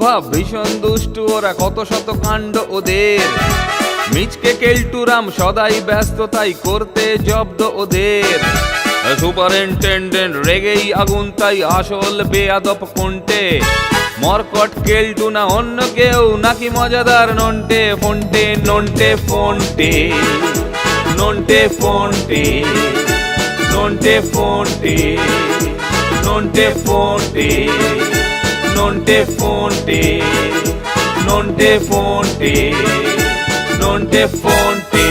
ভাব ভীষণ দুষ্টু ওরা, কত শত কাণ্ড ওদের। মিচকে কেলটুরাম সদাই ব্যস্ত, তাই করতে জব্দ ওদের। সুপারিনটেন্ডেন্ট রেগেই আগুন, তাই আসল বেয়াদব কোনটে। মরকট কেলটু না অন্য কেউ, নাকি মজাদার নন্টে ফোনটে? নন্টে ফোনটে, নন্টে ফোনটে, নন্টে ফোনটে, নন্টে ফোনটে, নন্টে ফোনটে, নন্টে ফোনটে, নন্টে ফোনটে।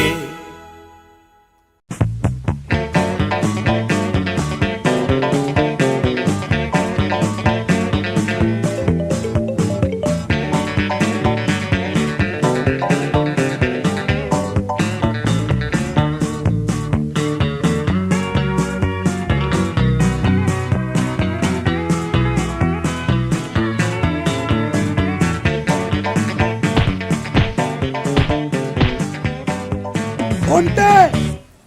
ফোনটে,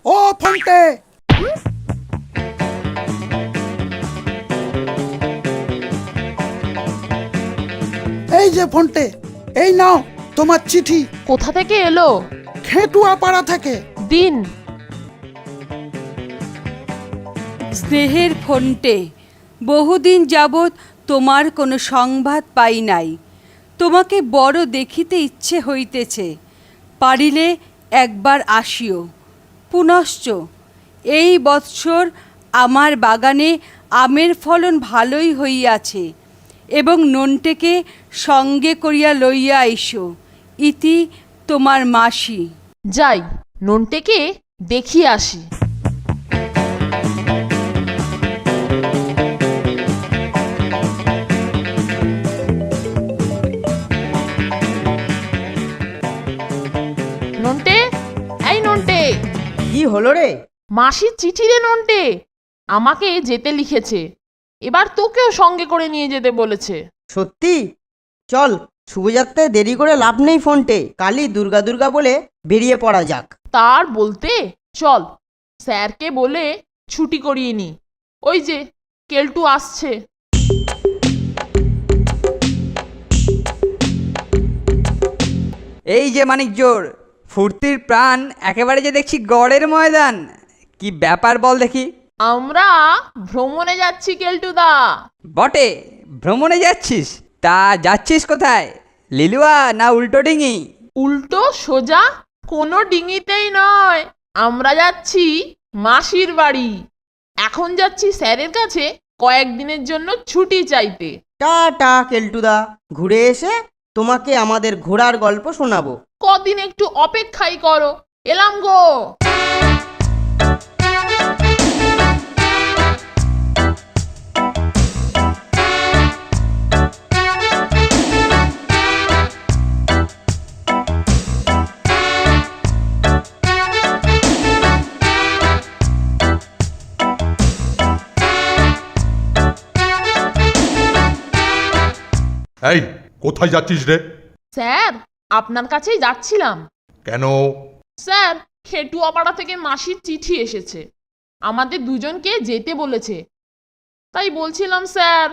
ও ফোনটে, এই যে ফোনটে, এই নাও তোমার চিঠি। কোথা থেকে এলো? খেটুয়া পাড়া থেকে। দিন। স্নেহের ফোনটে, বহুদিন যাবৎ তোমার কোনো সংবাদ পাই নাই। তোমাকে বড় দেখিতে ইচ্ছে হইতেছে, পারিলে একবার আসিও। পুনশ্চ এই বৎসর আমার বাগানে আমের ফলন ভালোই হইয়াছে, এবং নন্টেকে সঙ্গে করিয়া লইয়া আইসো। ইতি তোমার মাসি। যাই, নন্টেকে দেখিয়ে আসি। নন্টে, এই নন্টে। কি হলো রে? মাসির চিঠি রে নন্টে, আমাকে যেতে লিখেছে, এবার তোকেও সঙ্গে করে নিয়ে যেতে বলেছে। সত্যি? চল, শুভযাত্রায় দেরি করে লাভ নেই ফোনটে, কালই দুর্গা দুর্গা বলে বেরিয়ে পড়া যাক। তার বলতে চল স্যারকে বলে ছুটি করিয়ে নি। ওই যে কেলটু আসছে। এই যে মানিকজোর, ফুর্তির প্রাণ একেবারে যে দেখছি গড়ের ময়দান। কি ব্যাপার বল দেখি? আমরা ভ্রমণে যাচ্ছি কেলটুদা। বটে, ভ্রমণে যাচ্ছিস? তা যাচ্ছিস কোথায়? লিলুয়া না উল্টো ডিঙি? উল্টো সোজা কোনো ডিঙিতেই নয়, আমরা যাচ্ছি মাসির বাড়ি। এখন যাচ্ছি স্যারের কাছে কয়েকদিনের জন্য ছুটি চাইতে। টাটা কেলটুদা, ঘুরে এসে তোমাকে আমাদের ঘোড়ার গল্প শোনাবো। কদিন একটু অপেক্ষাই করো, এলাম গো। এই, কোথায় যাচ্ছিস রে? স্যার, আপনার কাছেই যাচ্ছিলাম। কেন? স্যার, খেটুয়াপাড়া থেকে মাসির চিঠি এসেছে, আমাদের দুজনকে যেতে বলেছে। তাই বলছিলাম স্যার,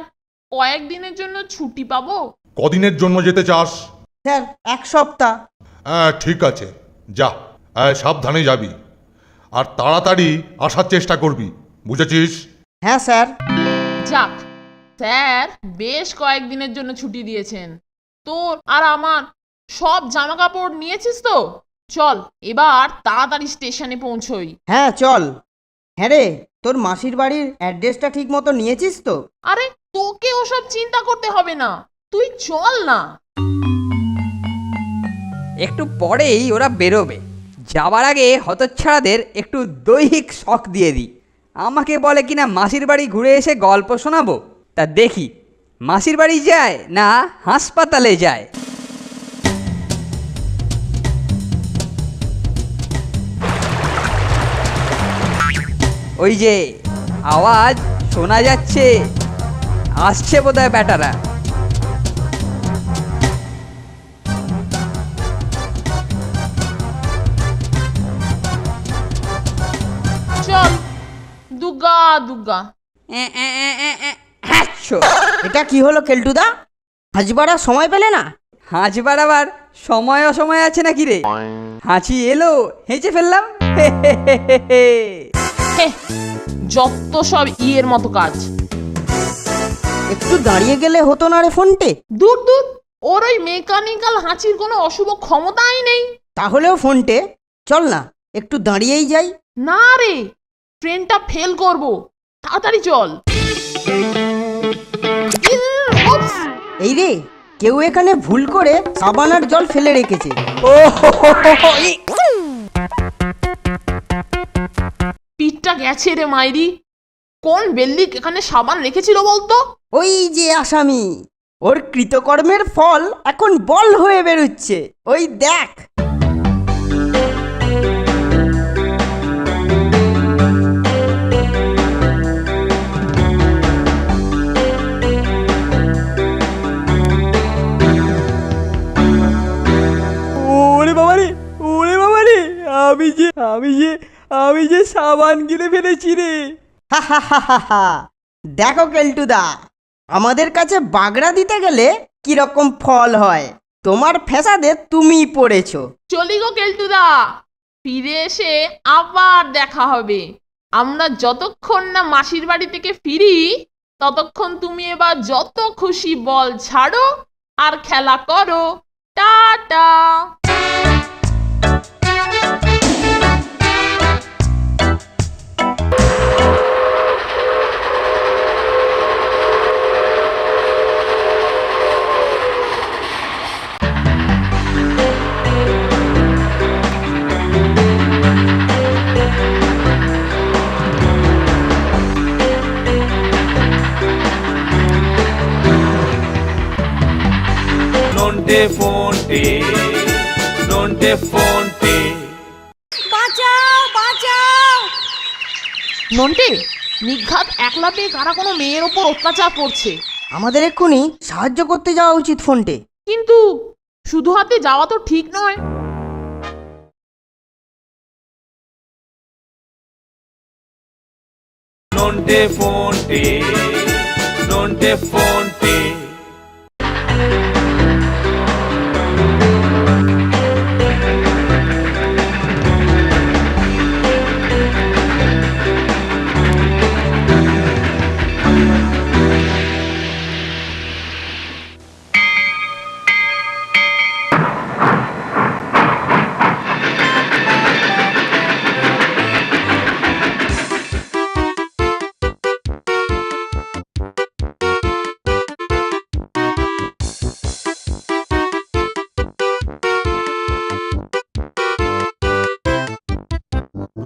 কয়েকদিনের জন্য ছুটি পাবো? কদিনের জন্য যেতে চাস? স্যার, 1 সপ্তাহ। হ্যাঁ, ঠিক আছে, যা। সাবধানে যাবি, আর তাড়াতাড়ি আসার চেষ্টা করবি, বুঝেছিস? হ্যাঁ স্যার। যাক, স্যার বেশ কয়েকদিনের জন্য ছুটি দিয়েছেন। তোর আর আমার সব জামা কাপড় নিয়েছিস তো? চল এবার তাড়াতাড়ি স্টেশনে পৌঁছই। হ্যাঁ চল। হ্যাঁ রে, তোর মাসির বাড়ির অ্যাড্রেসটা ঠিক মতো নিয়েছিস তো? আরে তোকে ওসব চিন্তা করতে হবে না, তুই চল না। একটু পরেই ওরা বেরোবে। যাবার আগে হতচ্ছাড়াদের একটু দৈহিক শখ দিয়ে দিই। আমাকে বলে কিনা মাসির বাড়ি ঘুরে এসে গল্প শোনাবো। তা দেখি মাসির বাড়ি যায় না হাসপাতালে যায়। ওই যে আওয়াজ শোনা যাচ্ছে, আসছে বোধহয় ব্যাটারা। চল, দুর্গা দুর্গা। হ্যাচ্ছো। এটা কি হলো কেলটুদা? হাঁচ বাড়ার সময় পেলে না? হাঁচ বাড়াবার সময় অসময় আছে নাকি রে? হাঁচি এলো, হেঁচে ফেললাম। হে, যত সব ইয়ের মতো কাজ। একটু দাঁড়িয়ে গেলে হতো না রে ফোনটে? দূর দূর, ওর ওই মেকানিক্যাল হাঁচির কোনো অশুভ ক্ষমতাই নেই। তাহলেও ফোনটে, চল না একটু দাঁড়িয়েই যাই। না রে, ট্রেনটা ফেল করব, তাড়াতাড়ি চল। উপস, এই রে, কেউ এখানে ভুল করে সাবান আর জল ফেলে রেখেছে। পিঠটা গেছে রে মাইরি। কোন বেল্লিক এখানে সাবান রেখেছিল বলতো? ওই যে আসামি, ওর কৃতকর্মের ফল এখন বল হয়ে বেরোচ্ছে, ওই দেখ। ওরে বাবা রে, ওরে বাবা রে, আমি যে সাবান কিনে ফেলেছি রে। হা হা হা হা হা। দেখো কেলটুদা, আমাদের কাছে বাগড়া দিতে গেলে কিরকম ফল হয়। তোমার ফ্যাসাদে তুমিই পড়েছো। চলি গো কেলটুদা, ফিরে এসে আবার দেখা হবে। আমরা যতক্ষণ না মাসির বাড়ি থেকে ফিরি ততক্ষণ তুমি এবার যত খুশি বল ছাড়ো আর খেলা করো। টাটা। নন্টে ফোনটে, নন্টে ফোনটে। নন্টে, নিঘাত একলা পেয়ে কারা কোনো মেয়ের ওপর অত্যাচার করছে। আমাদের এক্ষুনি সাহায্য করতে যাওয়া উচিত ফোনটে। কিন্তু শুধু হাতে যাওয়া তো ঠিক নয়। নন্টে ফোনটে, নন্টে ফোনটে।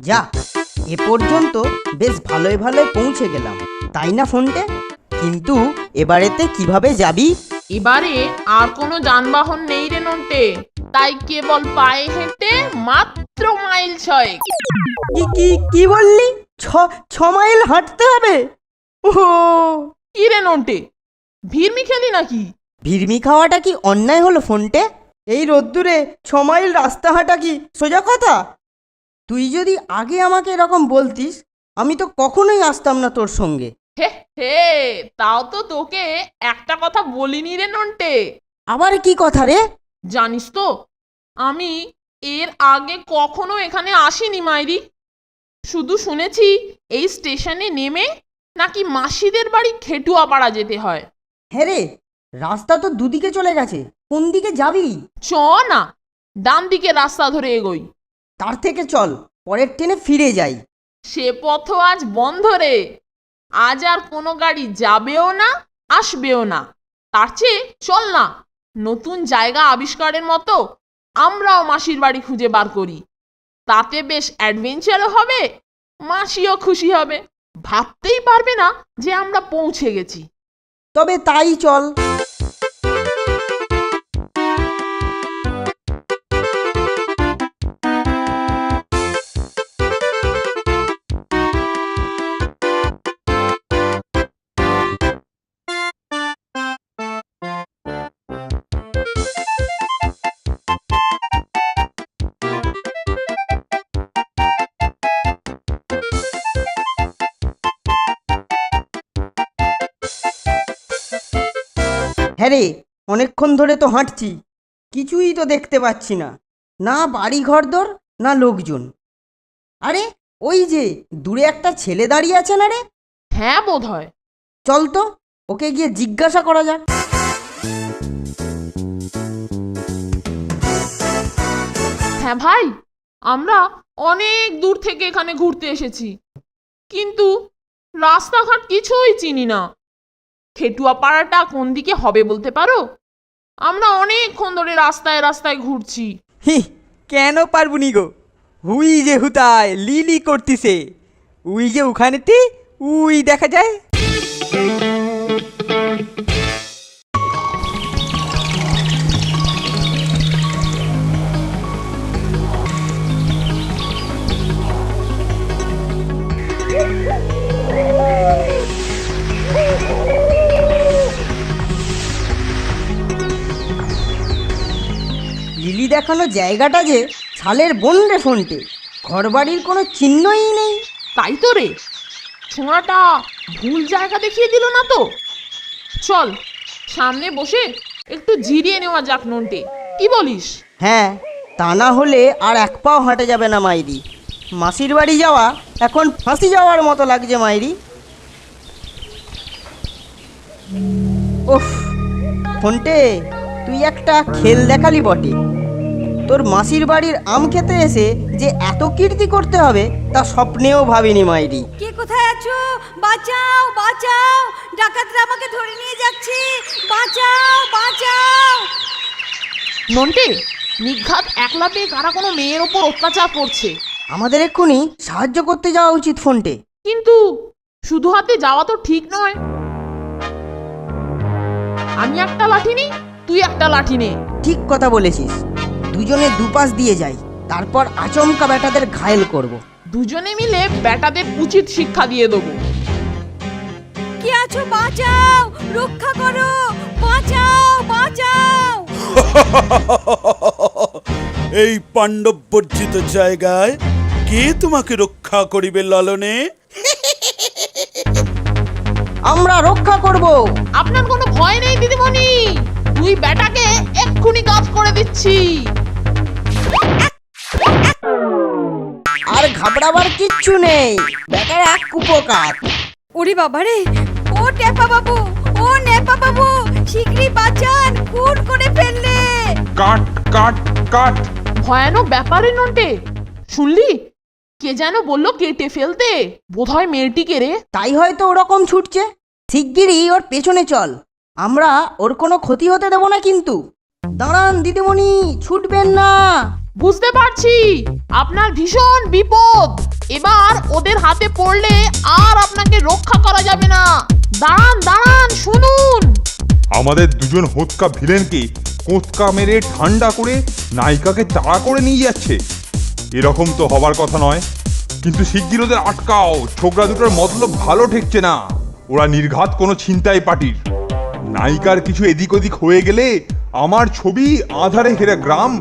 যা, এ পর্যন্ত বেশ ভালোই ভালোই পৌঁছে গেলাম, তাই না ফোনটে? কিন্তু এবারেতে কিভাবে যাবি? এবারে আর কোনো যানবাহন নেই রে নন্টে, তাই কেবল পায়ে হেঁটে মাত্র মাইল 6। কি বললি? 6 মাইল হাঁটতে হবে? ও, কি রে নন্টে, ভিড়মি খেলি নাকি? ভিড়মি খাওয়াটা কি অন্যায় হলো ফোনটে? এই রোদ্দুরে 6 মাইল রাস্তা হাঁটা কি সোজা কথা? তুই যদি আগে আমাকে এরকম বলতিস, আমি তো কখনোই আসতাম না তোর সঙ্গে। হে হে, তাও তো তোকে একটা কথা বলিনি রে নন্টে। আবার কি কথা রে? জানিস তো, আমি এর আগে কখনো এখানে আসিনি মাইরি। শুধু শুনেছি এই স্টেশনে নেমে নাকি মাসিদের বাড়ি খেটুয়াপাড়া যেতে হয়। হ্যাঁ রে, রাস্তা তো দুদিকে চলে গেছে, কোন দিকে যাবি? চ না, ডান দিকে রাস্তা ধরে এগোই। তার থেকে চল পরের ট্রেনে ফিরে যাই। সে পথ আজ বন্ধ রে। আজ আর কোনো গাড়ি যাবেও না, আসবেও না। তার চেয়ে চল না, নতুন জায়গা আবিষ্কারের মতো আমরাও মাসির বাড়ি খুঁজে বার করি। তাতে বেশ অ্যাডভেঞ্চারও হবে, মাসিও খুশি হবে। ভাবতেই পারবে না যে আমরা পৌঁছে গেছি। তবে তাই চল। হ্যাঁ রে, অনেকক্ষণ ধরে তো হাঁটছি, কিছুই তো দেখতে পাচ্ছি না, না বাড়ি ঘরদোর না লোকজন। আরে ওই যে দূরে একটা ছেলে দাঁড়িয়ে আছে না রে? হ্যাঁ বোধ হয়। চল তো ওকে গিয়ে জিজ্ঞাসা করা যাক। হ্যাঁ ভাই, আমরা অনেক দূর থেকে এখানে ঘুরতে এসেছি, কিন্তু রাস্তাঘাট কিছুই চিনি না। খেটুয়া পাড়াটা কোন দিকে হবে বলতে পারো? আমরা অনেকক্ষণ ধরে রাস্তায় রাস্তায় ঘুরছি। হি, কেন পারবো নি গো? হুই যে হুতায় লিলি করতিছে, উই যে ওখানেতে উই দেখা যায়। লিলি দেখানো জায়গাটা যে ছালের বন রে ফোনটে, ঘরবাড়ির কোনো চিহ্নই নেই। তাই তো রে, ছোঁড়াটা ভুল জায়গা দেখিয়ে দিল না তো? চল সামনে বসে একটু জিরিয়ে নেওয়া যাক নন্টে, কি বলিস? হ্যাঁ, তা না হলে আর এক পাও হাঁটে যাবে না মাইরি। মাসির বাড়ি যাওয়া এখন ফাঁসি যাওয়ার মতো লাগছে মাইরি। উফ, ফোনটে তুই একটা খেল দেখালি বটে। তোর মাসির বাড়ির আম খেতে এসে যে এত কীর্তি করতে হবে তা স্বপ্নেও ভাবিনি মাইরি। কে কোথায় আছো? বাঁচাও বাঁচাও, ডাকাতরা আমাকে ধরে নিয়ে যাচ্ছে, বাঁচাও বাঁচাও। নন্টে, নিঘাত একলা পেয়ে কারা কোনো মেয়ের ওপর অত্যাচার করছে। আমাদের এক্ষুনি সাহায্য করতে যাওয়া উচিত ফোনটে। কিন্তু শুধু হাতে যাওয়া তো ঠিক নয়। আমি একটা লাঠি নিই, তুই একটা লাঠি নে। ঠিক কথা বলেছিস, দুজনে দুপাশ দিয়ে যাই, তারপর আচমকা বেটাদের ঘায়েল করব। দুজনে মিলে বেটাদের উচিত শিক্ষা দিয়ে দেবো। কে আছো? বাঁচাও, রক্ষা করো, বাঁচাও বাঁচাও। এই পাণ্ডব বর্জিত জায়গায় কে তোমাকে রক্ষা করিবে লালনে? আমরা রক্ষা করব। আপনার কোনো ভয় নেই দিদিমণি, তুই বেটাকে এক্ষুনি কাজ করে দিচ্ছি। আর ঘাবড়াবার কিচ্ছু নেই, বেটার এক কুপকাত। ওরে বাবারে, ও টেপা বাবু, ও নেপা বাবু, শিগগিরই বাঁচান, খুন করে ফেললে। কাট কাট কাট। ভয়ানক ব্যাপারে নন্টে, শুনলি? কে যেন বললো কেটে ফেলতে, বোধহয় মেয়েটিকে রে। তাই হয়তো ওরকম ছুটছে। শিগগিরই ওর পেছনে চল, আমরা ওর কোনো ক্ষতি হতে দেব না কিন্তু। দাঁড়ান দিদিমণি, ছুটবেন না। বুঝতে পারছি আপনার ভীষণ বিপদ, এবার ওদের হাতে পড়লে আর আপনাকে রক্ষা করা যাবে না। দাঁড়ান দাঁড়ান, শুনুন। আমাদের দুজন হোতকা ভিলেনকে কোঁচকা মেরে ঠান্ডা করে নায়িকাকে তাড়া করে নিয়ে যাচ্ছে, এরকম তো হবার কথা নয়। কিন্তু শিগগির ওদের আটকাও, ছোকরা দুটোর মতলব ভালো ঠেকছে না। ওরা নির্ঘাত কোনো ছিনতাই পার্টির। নায়িকার কিছু এদিক ওদিক হয়ে গেলে আমার ছবি আধারে ঘেরা গ্রাম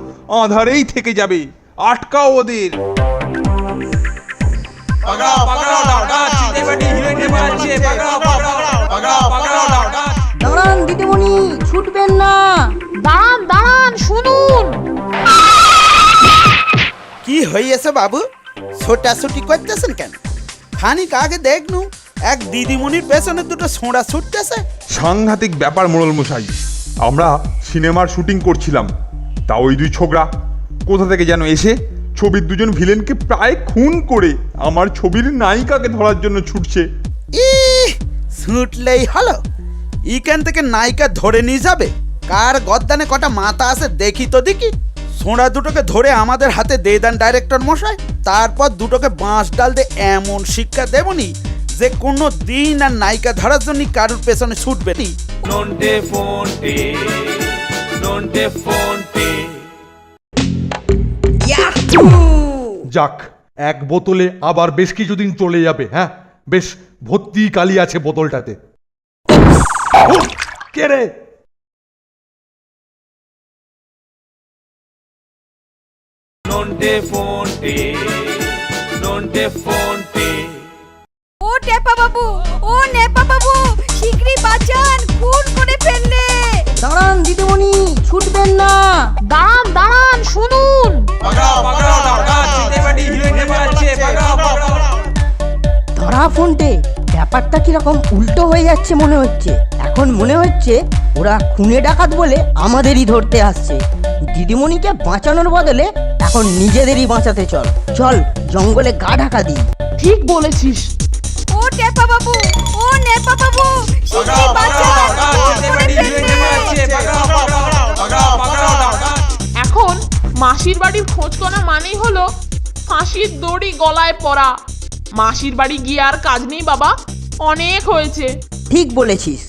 আধারেই থেকে যাবে। আটকাও ওদের। দাঁড়ান দিদিমণি, ছুটবেন না। দাঁড়ান দাঁড়ান, শুনুন। কি হইয়াছে বাবু? ছোটাছুটি করতেছেন কেন? খানিক আগে দেখনু এক দিদিমণির পেছনে দুটো ছোঁড়া ছুটতেছে। সাংঘাতিক ব্যাপার মোড়ল মশাই, আমরা সিনেমার শুটিং করছিলাম, তা ওই দুই ছোকরা কোথা থেকে যেন এসে ছবির দুজন ভিলেনকে প্রায় খুন করে আমার ছবির নায়িকাকে ধরার জন্য ছুটছে। ছুটলেই হলো, এখান থেকে নায়িকা ধরে নিয়ে যাবে। কার গদ্দানে কটা মাথা আছে দেখি তো দেখি। ছোঁড়া দুটোকে ধরে আমাদের হাতে দিয়ে দেন ডাইরেক্টর মশাই, তারপর দুটোকে বাঁশ ডাল দিয়ে এমন শিক্ষা দেবনি যে কোনো দিন আর নায়িকা ধরার জন্য কারুর পেছনে ছুটবে নি। নন্টে ফোনটে, নন্টে ফোনটে। যাক, এক বোতলে আবার বেশ কিছুদিন চলে যাবে। হ্যাঁ, বেশ ভর্তি কালি আছে বোতলটাতে। কে রে? নন্টে ফোনটে, নন্টে ফোনটে। ও টেপা বাবু, ও নেপা বাবু, শিগগিরই বাঁচান, খুন করে ফেললে। দাঁড়ান দিদিমণি ছুটবেন না। দাঁড়ান দাঁড়ান, শুনুন। ধরা ফোনটে, ব্যাপারটা কিরকম উল্টো হয়ে যাচ্ছে মনে হচ্ছে। এখন মনে হচ্ছে ওরা খুনে ডাকাত বলে আমাদেরই ধরতে আসছে। দিদিমণিকে বাঁচানোর বদলে এখন নিজেদেরই বাঁচাতে চল। চল জঙ্গলে গা ঢাকা দিই। ঠিক বলেছিস। ও টেপা বাবু, ও নেপা বাবু, শিগগির বাঁচাও, উপরে ফেলবে। এখন মাসির বাড়ির খোঁজ করা মানেই হলো ফাঁসির দড়ি গলায় পড়া। মাসির বাড়ি গিয়ে আর কাজ নেই বাবা, অনেক হয়েছে। ঠিক বলেছিস।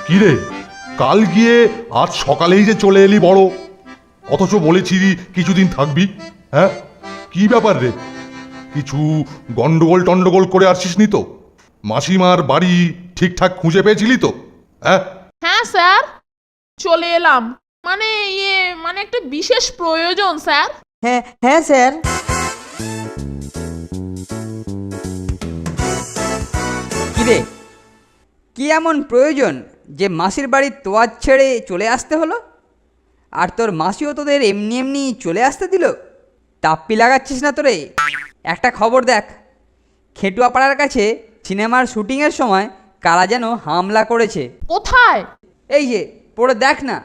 কি রে, কাল গিয়ে আজ সকালেই যে চলে এলি বড়, অথচ বলেছিলি কিছুদিন থাকবি। হ্যাঁ, কি ব্যাপার রে? কিছু গন্ডগোল টন্ডগোল করে আসছিস নি তো? মাসিমার বাড়ি ঠিকঠাক খুঁজে পেয়েছিলি তো? হ্যাঁ হ্যাঁ স্যার, চলে এলাম। মানে একটা বিশেষ প্রয়োজন স্যার। হ্যাঁ হ্যাঁ স্যার। কিরে, কি এমন প্রয়োজন যে মাসির বাড়ির তোয়াজ ছেড়ে চলে আসতে হলো? আর তোর মাসিও তোদের এমনি এমনি চলে আসতে দিল? তাপ্পি লাগাচ্ছিস না তোরে? একটা খবর দেখ, খেটুয়াপাড়ার কাছে সিনেমার শুটিংয়ের সময় কারা যেন হামলা করেছে। কোথায়? এই যে পড়ে দেখ না।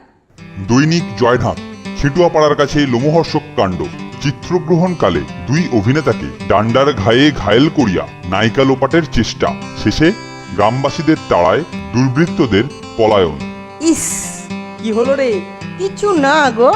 দৈনিক জয়ঢাক। খেটুয়াপাড়ার কাছে লোমহর্ষক কাণ্ড। চিত্রগ্রহণকালে দুই অভিনেতাকে ডান্ডার ঘায়ে ঘায়েল করিয়া নায়িকা লোপাটের চেষ্টা, শেষে গ্রামবাসীদের তাড়ায় দুর্বৃত্তদের পলায়ন। ইস, কি হলো রে? কিছু না গো,